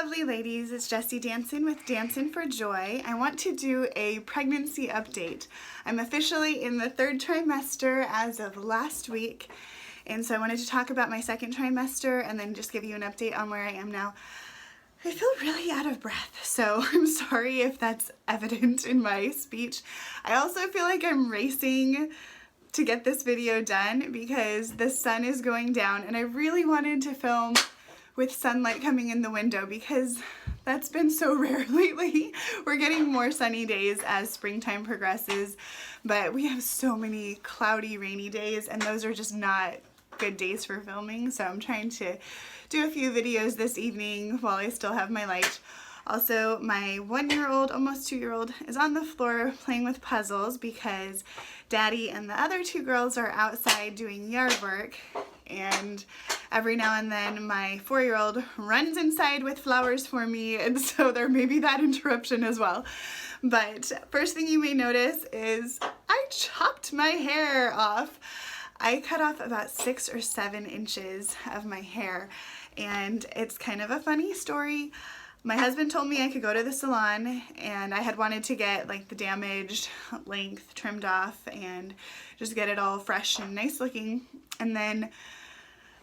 lovely ladies, it's Jessie Danson with Dancin' for Joy. I want to do a pregnancy update. I'm officially in the 3rd trimester as of last week, and so I wanted to talk about my 2nd trimester and then just give you an update on where I am now. I feel really out of breath, so I'm sorry if that's evident in my speech. I also feel like I'm racing to get this video done because the sun is going down and I really wanted to film with sunlight coming in the window because that's been so rare lately. We're getting more sunny days as springtime progresses, but we have so many cloudy, rainy days, and those are just not good days for filming. So I'm trying to do a few videos this evening while I still have my light. Also, my 1-year-old, almost 2-year-old, is on the floor playing with puzzles because Daddy and the other 2 girls are outside doing yard work, and every now and then my 4-year-old runs inside with flowers for me, and so there may be that interruption as well. But first thing you may notice is I chopped my hair off. I cut off about 6 or 7 inches of my hair, and it's kind of a funny story. My husband told me I could go to the salon, and I had wanted to get like the damaged length trimmed off and just get it all fresh and nice looking. And then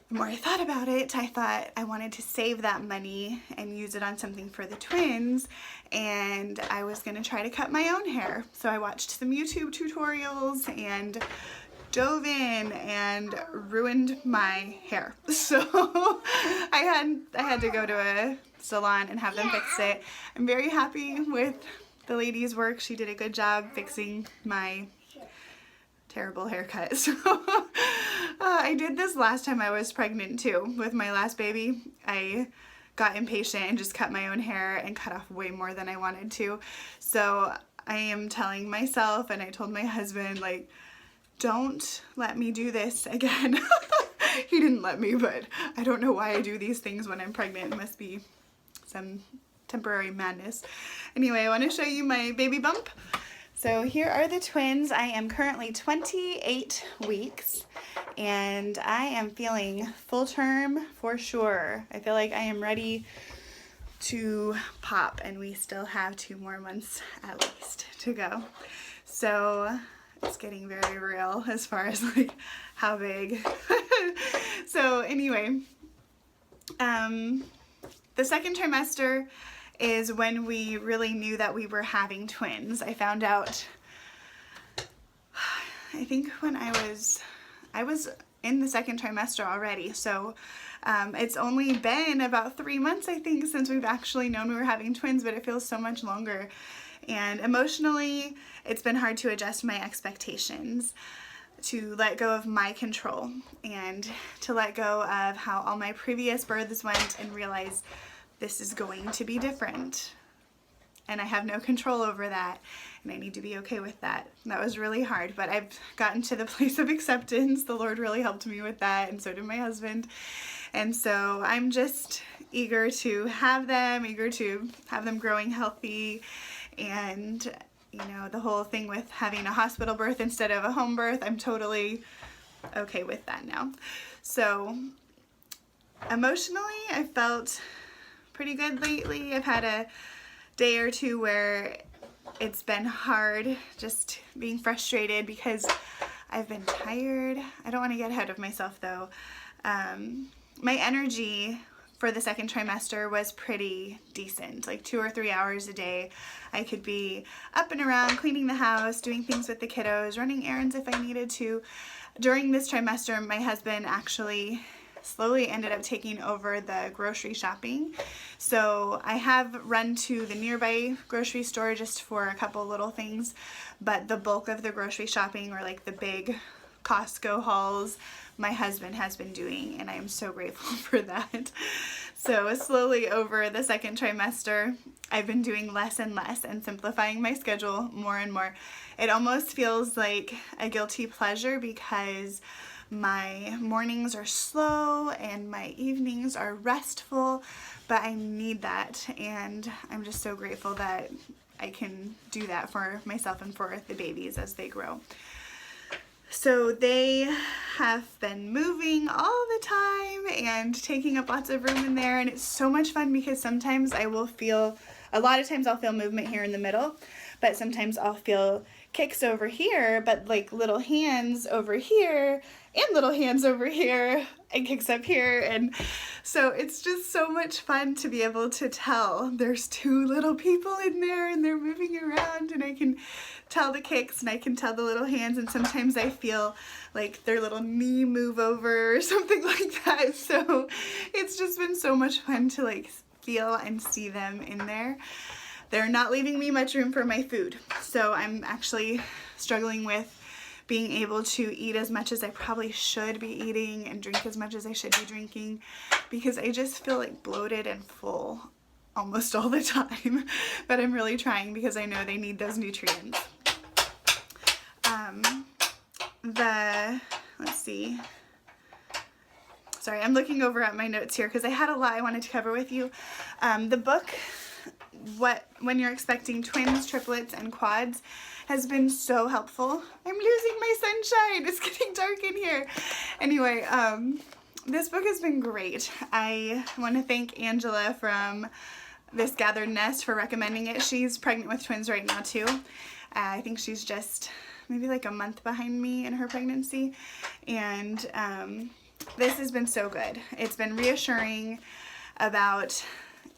the more I thought about it, I thought I wanted to save that money and use it on something for the twins, and I was gonna try to cut my own hair. So I watched some YouTube tutorials and dove in and ruined my hair. So I had to go to a salon and have them fix it. I'm very happy with the lady's work. She did a good job fixing my terrible haircut. So I did this last time I was pregnant too with my last baby. I got impatient and just cut my own hair and cut off way more than I wanted to. So I am telling myself, and I told my husband, like, don't let me do this again. He didn't let me, but I don't know why I do these things when I'm pregnant. It must be some temporary madness. Anyway, I want to show you my baby bump. So here are the twins. I am currently 28 weeks and I am feeling full term for sure. I feel like I am ready to pop, and we still have 2 more months at least to go. So it's getting very real as far as like how big. So anyway, the 2nd trimester is when we really knew that we were having twins. I found out, I think when I was in the 2nd trimester already. So it's only been about 3 months, I think, since we've actually known we were having twins, but it feels so much longer. And emotionally, it's been hard to adjust my expectations, to let go of my control, and to let go of how all my previous births went and realize this is going to be different. And I have no control over that, and I need to be okay with that. That was really hard, but I've gotten to the place of acceptance. The Lord really helped me with that, and so did my husband. And so I'm just eager to have them growing healthy. And you know, the whole thing with having a hospital birth instead of a home birth, I'm totally okay with that now. So emotionally, I felt pretty good lately. I've had a day or two where it's been hard, just being frustrated because I've been tired. I don't want to get ahead of myself though. My energy for the 2nd trimester was pretty decent, like 2 or 3 hours a day. I could be up and around, cleaning the house, doing things with the kiddos, running errands if I needed to. During this trimester, my husband actually slowly ended up taking over the grocery shopping. So I have run to the nearby grocery store just for a couple little things, but the bulk of the grocery shopping, or like the big Costco hauls, my husband has been doing, and I am so grateful for that. So slowly over the 2nd trimester, I've been doing less and less and simplifying my schedule more and more. It almost feels like a guilty pleasure because my mornings are slow and my evenings are restful, but I need that, and I'm just so grateful that I can do that for myself and for the babies as they grow. So they have been moving all the time and taking up lots of room in there, and it's so much fun because sometimes I will feel, a lot of times I'll feel movement here in the middle, but sometimes I'll feel kicks over here, but like little hands over here and little hands over here and kicks up here. And so it's just so much fun to be able to tell there's two little people in there and they're moving around, and I can tell the kicks and I can tell the little hands, and sometimes I feel like their little knee move over or something like that. So it's just been so much fun to like feel and see them in there. They're not leaving me much room for my food, so I'm actually struggling with being able to eat as much as I probably should be eating and drink as much as I should be drinking, because I just feel like bloated and full almost all the time. But I'm really trying because I know they need those nutrients. Let's see. Sorry, I'm looking over at my notes here because I had a lot I wanted to cover with you. The book, When You're Expecting Twins, Triplets, and Quads, has been so helpful. I'm losing my sunshine. It's getting dark in here. Anyway, this book has been great. I want to thank Angela from This Gathered Nest for recommending it. She's pregnant with twins right now too. I think she's just maybe like a month behind me in her pregnancy, and this has been so good. It's been reassuring about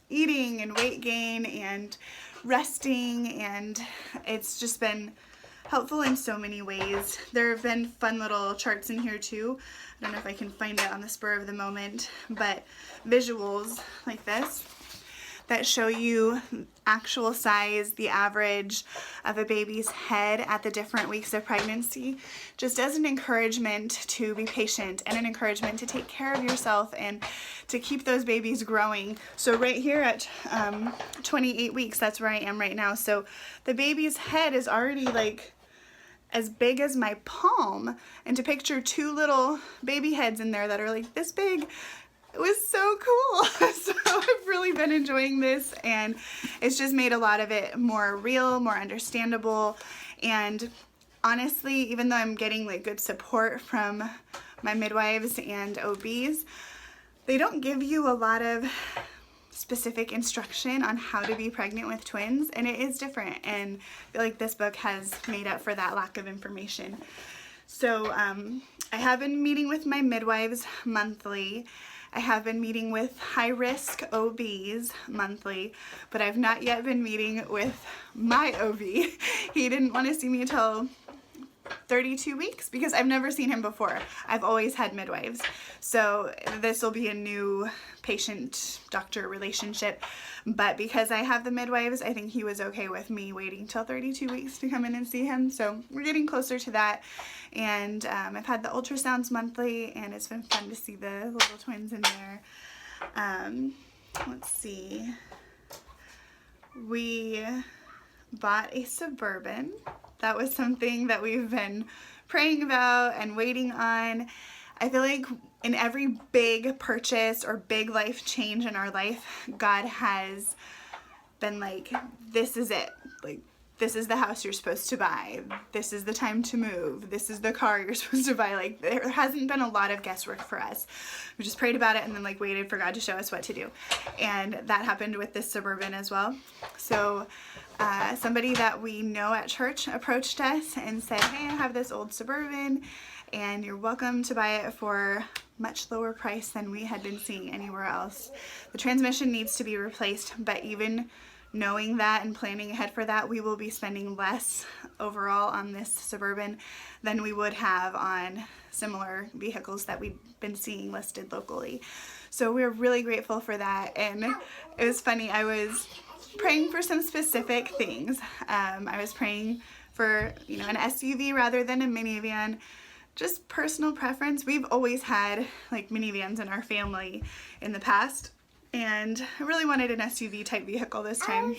eating and weight gain and resting, and it's just been helpful in so many ways. There have been fun little charts in here too. I don't know if I can find it on the spur of the moment, but visuals like this that show you actual size, the average of a baby's head at the different weeks of pregnancy, just as an encouragement to be patient and an encouragement to take care of yourself and to keep those babies growing. So right here at 28 weeks, that's where I am right now. So the baby's head is already like as big as my palm, and to picture two little baby heads in there that are like this big, it was so cool. So I've really been enjoying this, and it's just made a lot of it more real, more understandable. And honestly, even though I'm getting like good support from my midwives and OBs, they don't give you a lot of specific instruction on how to be pregnant with twins, and it is different, and I feel like this book has made up for that lack of information. So I have been meeting with my midwives monthly. I have been meeting with high-risk OBs monthly, but I've not yet been meeting with my OB. He didn't want to see me until 32 weeks because I've never seen him before. I've always had midwives. So this will be a new patient-doctor relationship, but because I have the midwives, I think he was okay with me waiting till 32 weeks to come in and see him. So we're getting closer to that, and I've had the ultrasounds monthly, and it's been fun to see the little twins in there. Let's see. We bought a Suburban. That was something that we've been praying about and waiting on. I feel like in every big purchase or big life change in our life, God has been like, this is it. Like, this is the house you're supposed to buy. This is the time to move. This is the car you're supposed to buy. Like, there hasn't been a lot of guesswork for us. We just prayed about it and then like waited for God to show us what to do. And that happened with this Suburban as well. So somebody that we know at church approached us and said, hey, I have this old Suburban and you're welcome to buy it for much lower price than we had been seeing anywhere else. The transmission needs to be replaced, but even knowing that and planning ahead for that, we will be spending less overall on this Suburban than we would have on similar vehicles that we've been seeing listed locally. So we're really grateful for that. And it was funny, I was praying for some specific things. I was praying for, you know, an SUV rather than a minivan. Just personal preference. We've always had like minivans in our family in the past, and I really wanted an SUV type vehicle this time.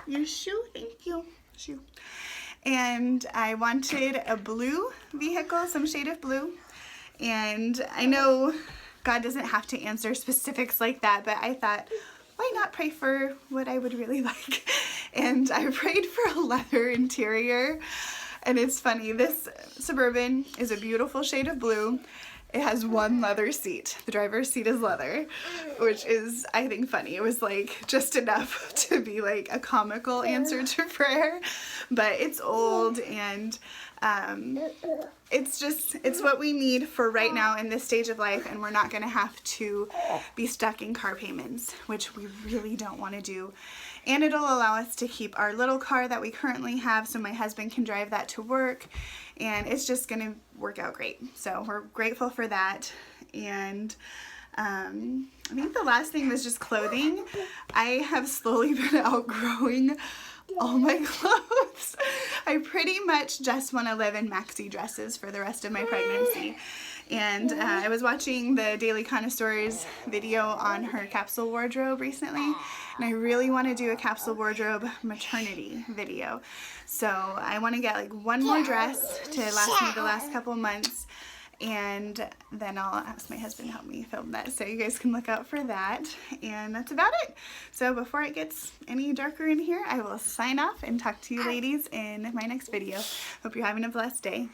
Your shoe, thank you. Shoe. And I wanted a blue vehicle, some shade of blue. And I know God doesn't have to answer specifics like that, but I thought, why not pray for what I would really like? And I prayed for a leather interior. And it's funny, this Suburban is a beautiful shade of blue. It has one leather seat. The driver's seat is leather, which is, I think, funny. It was like just enough to be like a comical answer to prayer, but it's old and it's what we need for right now in this stage of life, and we're not going to have to be stuck in car payments, which we really don't want to do. And it'll allow us to keep our little car that we currently have so my husband can drive that to work, and it's just going to work out great. So we're grateful for that. And I think the last thing was just clothing. I have slowly been outgrowing all my clothes. I pretty much just want to live in maxi dresses for the rest of my pregnancy. And I was watching the Daily Connoisseur's video on her capsule wardrobe recently, and I really want to do a capsule wardrobe maternity video. So I want to get like one more dress to last me the last couple months, and then I'll ask my husband to help me film that, so you guys can look out for that. And that's about it. So before it gets any darker in here, I will sign off and talk to you ladies in my next video. Hope you're having a blessed day.